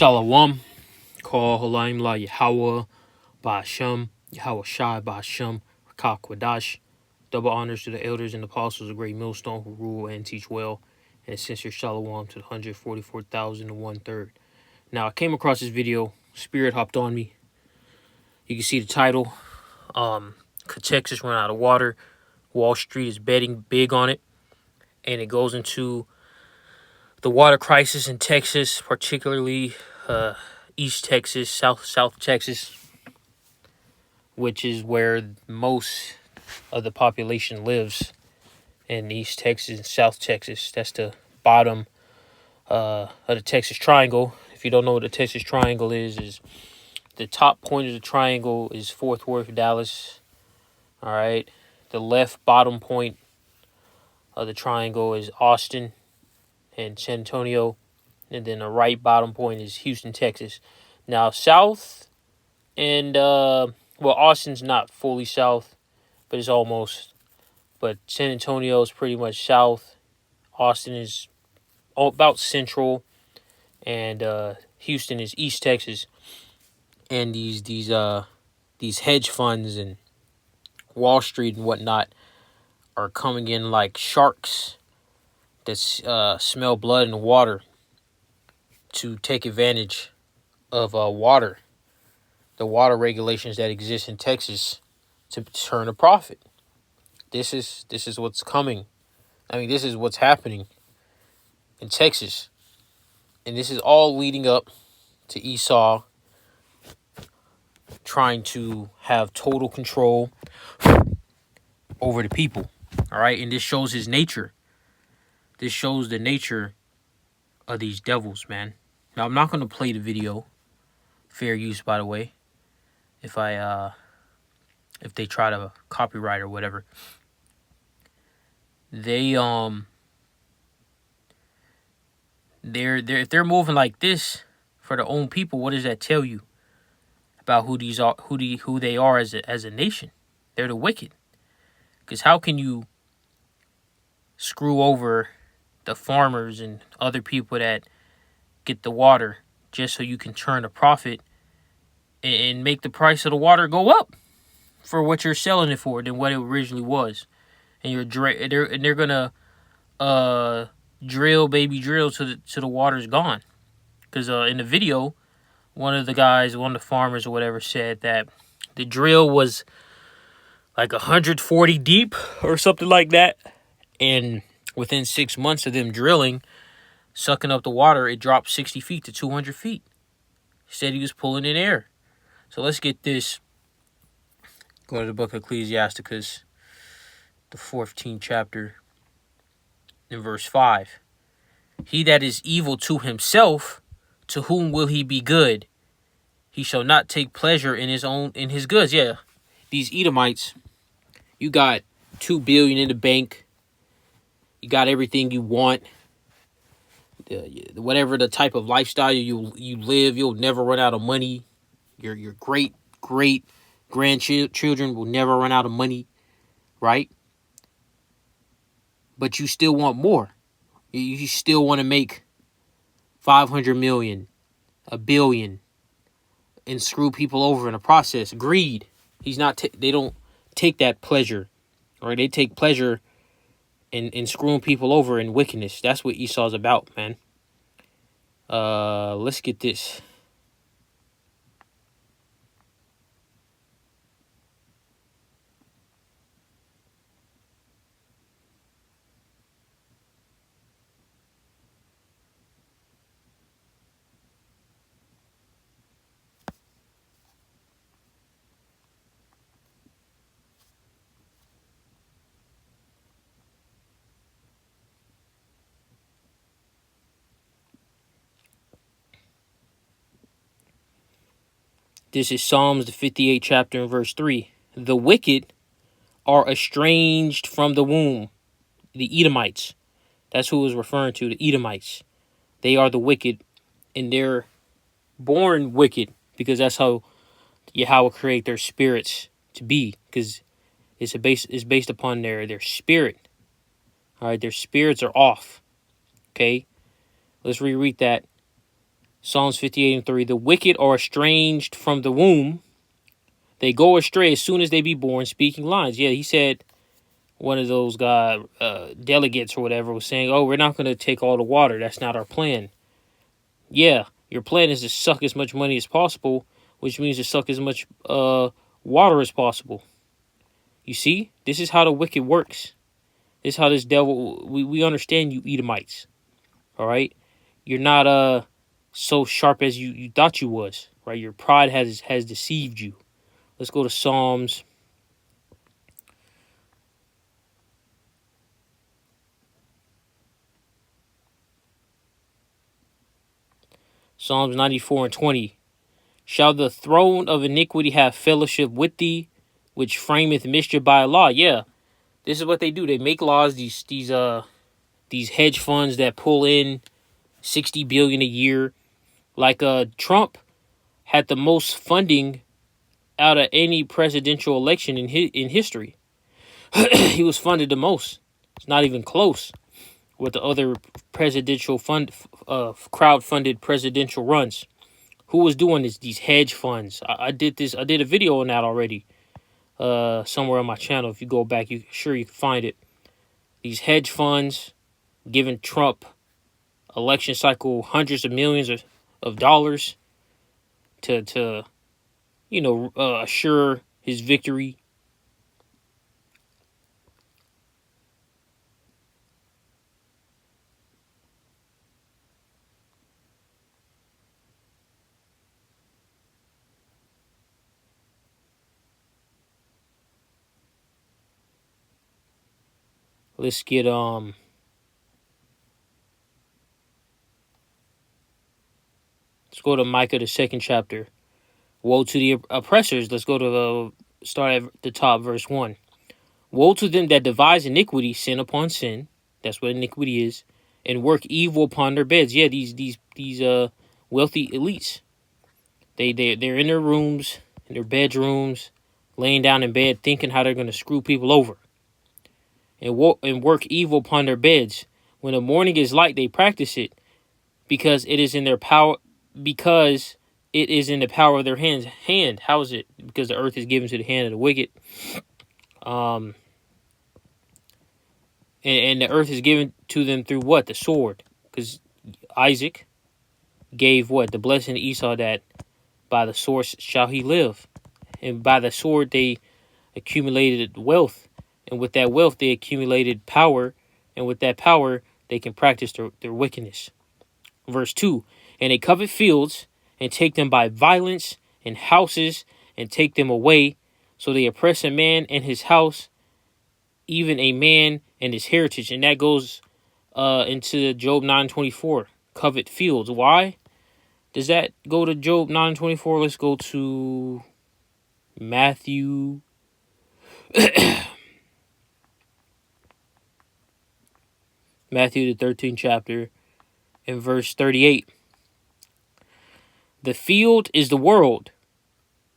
Shalom, call Halaim La Yahweh, Ba'ashem, Yahweh Shai, Ba'ashem, Rakah Kwadash. Double honors to the elders and apostles of Great Millstone who rule and teach well, and sincere Shalom to the 144,001 third. Now, I came across this video, Spirit hopped on me. You can see the title, Texas run out of water, Wall Street is betting big on it, and it goes into the water crisis in Texas, particularly East Texas, South Texas, which is where most of the population lives, in East Texas and South Texas. That's the bottom of the Texas Triangle. If you don't know what the Texas Triangle is the top point of the triangle is Fort Worth, Dallas. All right. The left bottom point of the triangle is Austin and San Antonio. And then the right bottom point is Houston, Texas. Now, south and, Austin's not fully south, but it's almost. But San Antonio is pretty much south. Austin is about central. And Houston is East Texas. And these hedge funds and Wall Street and whatnot are coming in like sharks that smell blood and water to take advantage of the water regulations that exist in Texas to turn a profit. This is what's coming. I mean, this is what's happening in Texas. And this is all leading up to Esau trying to have total control over the people. All right, and this shows his nature. This shows the nature of these devils, man. Now, I'm not going to play the video. Fair use, by the way. If they try to copyright or whatever. If they're moving like this for their own people, what does that tell you about who they are as a nation? They're the wicked. Because how can you screw over the farmers and other people that get the water just so you can turn a profit and make the price of the water go up for what you're selling it for than what it originally was? And they're gonna drill till the water's gone. Because in the video, one of the farmers or whatever said that the drill was like 140 deep or something like that. And within 6 months of them drilling, sucking up the water, it dropped 60 feet to 200 feet. He said he was pulling in air. So let's get this. Go to the book of Ecclesiasticus, the 14th chapter, in verse 5. He that is evil to himself, to whom will he be good? He shall not take pleasure in his goods. Yeah, these Edomites, you got $2 billion in the bank. You got everything you want. Whatever the type of lifestyle you live, you'll never run out of money. Your great grandchildren will never run out of money, right? But you still want more. You still want to make 500 million, $1 billion, and screw people over in the process. Greed. They don't take that pleasure, or they take pleasure in screwing people over in wickedness. That's what Esau's about, man. Let's get this. This is Psalms, the 58th chapter, and verse 3. The wicked are estranged from the womb. The Edomites. That's who it was referring to, the Edomites. They are the wicked, and they're born wicked, because that's how Yahweh create their spirits to be, because it's based upon their spirit. All right, their spirits are off. Okay, let's reread that. Psalms 58:3. The wicked are estranged from the womb. They go astray as soon as they be born, speaking lies. Yeah, he said one of those delegates or whatever was saying, oh, we're not going to take all the water. That's not our plan. Yeah, your plan is to suck as much money as possible, which means to suck as much water as possible. You see, this is how the wicked works. This is how this devil, we understand you Edomites. All right? You're not so sharp as you thought you was, right? Your pride has deceived you. Let's go to Psalms. Psalms 94:20. Shall the throne of iniquity have fellowship with thee, which frameth mischief by law? Yeah, this is what they do. They make laws. These hedge funds that pull in $60 billion a year. Like Trump had the most funding out of any presidential election in history. He was funded the most. It's not even close with the other presidential crowd-funded presidential runs. Who was doing this? These hedge funds. I did a video on that already. Somewhere on my channel. If you go back, you can find it. These hedge funds giving Trump election cycle hundreds of millions of dollars to assure his victory. Let's get let's go to Micah, the 2nd chapter. Woe to the oppressors. Let's go to start at the top, verse 1. Woe to them that devise iniquity, sin upon sin. That's what iniquity is, and work evil upon their beds. Yeah, these wealthy elites. They're in their rooms, in their bedrooms, laying down in bed, thinking how they're going to screw people over, and work evil upon their beds. When the morning is light, they practice it, because it is in their power. Because it is in the power of their hand. How is it? Because the earth is given to the hand of the wicked. And the earth is given to them through what? The sword. Because Isaac gave what? The blessing to Esau, that by the sword shall he live. And by the sword they accumulated wealth. And with that wealth they accumulated power. And with that power they can practice their wickedness. Verse 2. And they covet fields, and take them by violence, and houses, and take them away. So they oppress a man and his house, even a man and his heritage. And that goes into Job 9:24. Covet fields. Why does that go to Job 9:24? Let's go to Matthew. Matthew, the 13th chapter, in verse 38. The field is the world.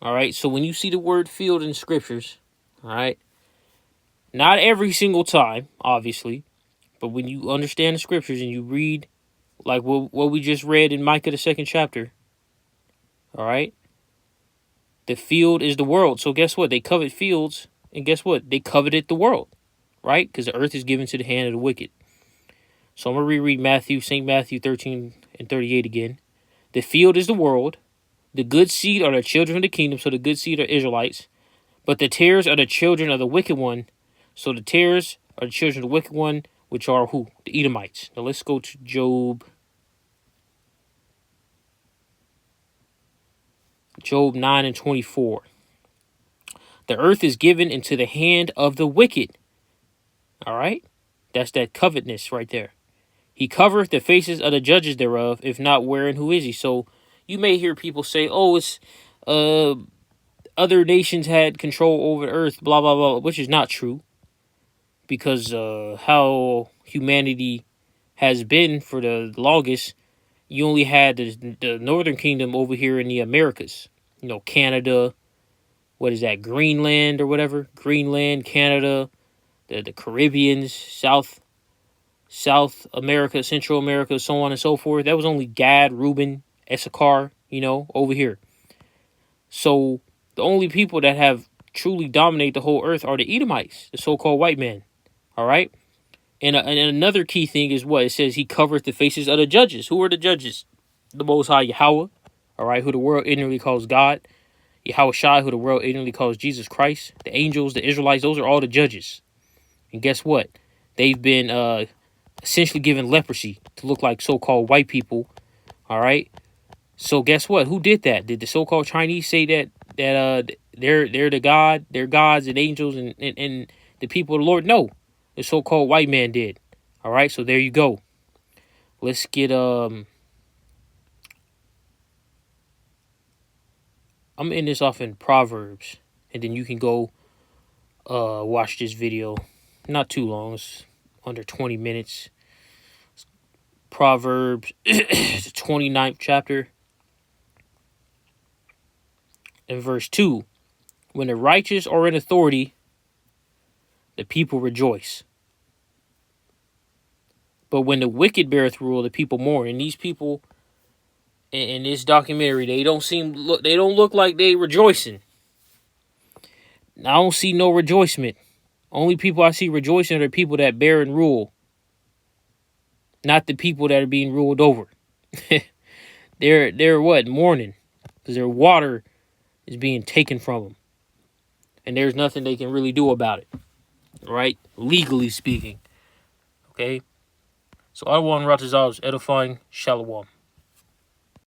All right. So when you see the word field in scriptures, all right, not every single time, obviously, but when you understand the scriptures and you read like what we just read in Micah, the 2nd chapter, all right, the field is the world. So guess what? They covet fields, and guess what? They coveted the world, right? Because the earth is given to the hand of the wicked. So I'm going to reread St. Matthew 13:38 again. The field is the world. The good seed are the children of the kingdom. So the good seed are Israelites. But the tares are the children of the wicked one. So the tares are the children of the wicked one, which are who? The Edomites. Now let's go to Job. Job 9:24. The earth is given into the hand of the wicked. All right? That's that covetousness right there. He covereth the faces of the judges thereof, if not wherein who is he? So you may hear people say, oh, it's other nations had control over the earth, blah, blah, blah, which is not true. Because how humanity has been for the longest, you only had the Northern Kingdom over here in the Americas. You know, Canada, what is that, Greenland or whatever? Greenland, Canada, the Caribbeans, South America, Central America, so on and so forth. That was only Gad, Reuben, Issachar, over here. So the only people that have truly dominated the whole earth are the Edomites, the so-called white men. All right. And another key thing is what it says: he covereth the faces of the judges. Who are the judges? The Most High Yahweh, all right, who the world ignorantly calls God. Yahweh Shai, who the world ignorantly calls Jesus Christ. The angels, the Israelites, those are all the judges. And guess what? They've been essentially given leprosy to look like so-called white people, all right? So guess what? Who did that? Did the so-called Chinese say that they're the God, they're gods and angels and the people of the Lord? No. The so-called white man did. All right, so there you go. Let's get I'm gonna end this off in Proverbs, and then you can go watch this video. Not too long, it's under 20 minutes. Proverbs, the 29th chapter, and verse 2. When the righteous are in authority, the people rejoice. But when the wicked beareth rule, the people mourn. And these people in this documentary, they don't look like they rejoicing. I don't see no rejoicement. Only people I see rejoicing are the people that bear and rule, not the people that are being ruled over. They're what? Mourning, because their water is being taken from them, and there's nothing they can really do about it, right? Legally speaking. Okay. So I want Ratazal is edifying. Shalom.